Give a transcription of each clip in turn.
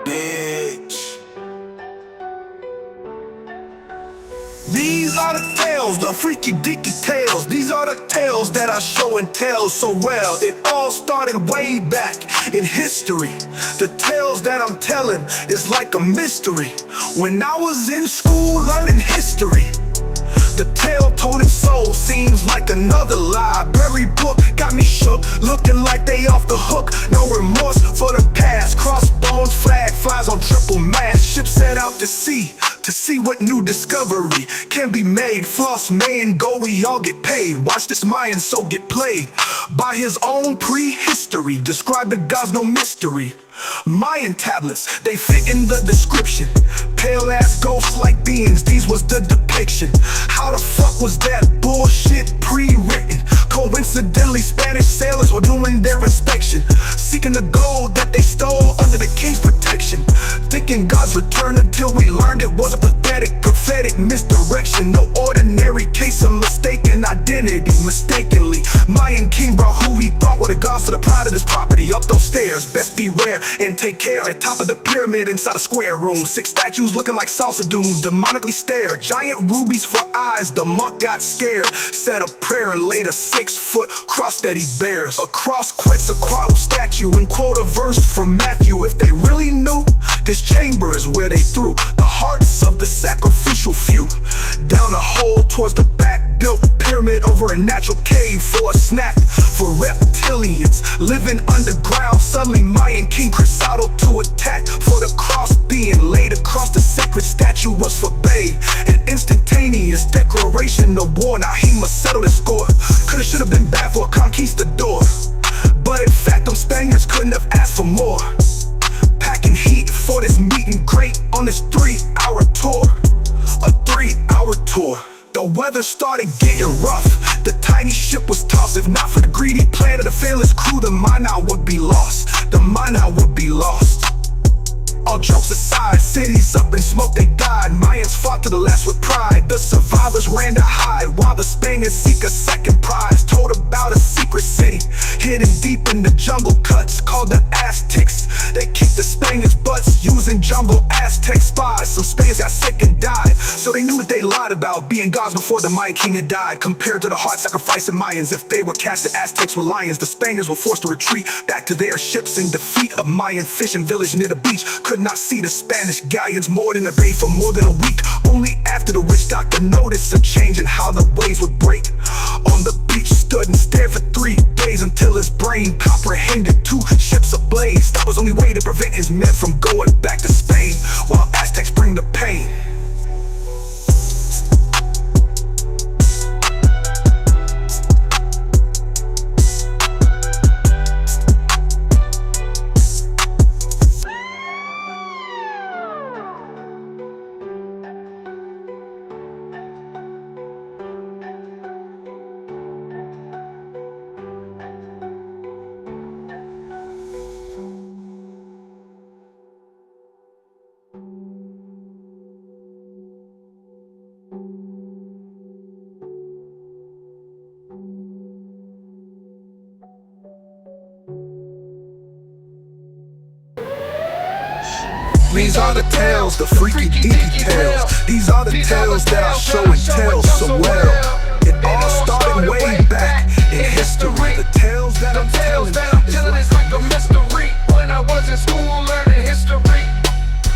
Bitch. These are the tales, the freaky deaky tales. These are the tales that I show and tell so well. It all started way back in history. The tales that I'm telling is like a mystery. When I was in school learning history, the tale told its soul seems like another library book. Got me shook, looking like they off the hook. No remorse for the past. Crossbones, flag flies on triple mast. Ship set out to see what new discovery can be made. Floss, man, go, we all get paid. Watch this Mayan soul get played by his own prehistory. Describe the gods, no mystery. Mayan tablets, they fit in the description. Pale ass ghosts like beings, these was the depiction. How the fuck was that bullshit pre-written? Coincidentally, Spanish sailors were doing their inspection, seeking the gold that they stole under the king's protection. Thinking God's return until we learned it was a pathetic, prophetic misdirection. No ordinary case of mistaken identity. Mistakenly, Mayan king brought who he thought were the gods to the pride of his property. Up those stairs, best beware and take care. At top of the pyramid inside a square room, 6 statues looking like salsa dunes demonically stare. Giant rubies for eyes, the monk got scared. Said a prayer and laid a 6-foot cross that he bears. A cross Quetzalcoatl statue and quote a verse from Matthew. If they really knew, this chamber is where they threw the hearts of the sacrificial few. Down a hole towards the back, built pyramid over a natural cave for a snack. For reptilians living underground, suddenly Mayan king Crisado to attack. For the cross being laid across the sacred statue was forbade. An instantaneous declaration of war. Now he must settle the score. Coulda, shoulda been bad for a conquistador, but in fact them Spaniards couldn't have asked for more. Packing heat for this meet and great on this 3-hour tour. A 3-hour tour. The weather started getting rough. The tiny ship was tossed. If not for the greedy plan of the fearless crew, the Mana would be lost. The Mana would be lost. All jokes aside, cities up in smoke, they died. Mayans fought to the last with pride. The survivors ran to hide, while the Spaniards seek a second prize. Told about a secret city, hidden deep in the jungle cuts, called the Aztecs. They kicked the Spaniards' butts, using jungle Aztec spies. Some Spaniards got sick and died, so they knew what they lied about, being gods before the Mayan king had died. Compared to the heart-sacrificing Mayans, if they were cast, the Aztecs were lions. The Spaniards were forced to retreat back to their ships in defeat. A Mayan fishing village near the beach could not see the Spanish galleons moored in the bay for more than a week. Only after the witch doctor noticed a change in how the waves would break. On the beach stood and stared for 3 days until his brain comprehended 2 ships ablaze. That was the only way to prevent his men from going back to Spain, while Aztecs bring the pain. These are the tales, the freaky deaky tales. These are the tales that I show and tell so well. It all started way back in history. The tales that I'm telling is like a mystery. When I was in school learning history,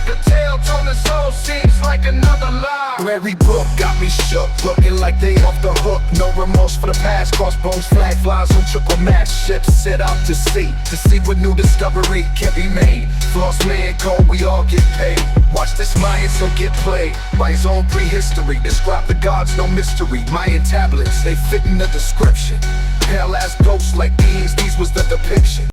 the tale told the soul seems like another lie. Every book got me shook, looking like they off the hook. No remorse for the past. Crossbones, flag flies on triple mast. Ships set out to see what new discovery can be made. Floss, man, go, we all get paid. Watch this Mayan soul get played by his own prehistory. Describe the gods, no mystery. Mayan tablets, they fit in the description. Pale ass ghosts like beings, these was the depiction.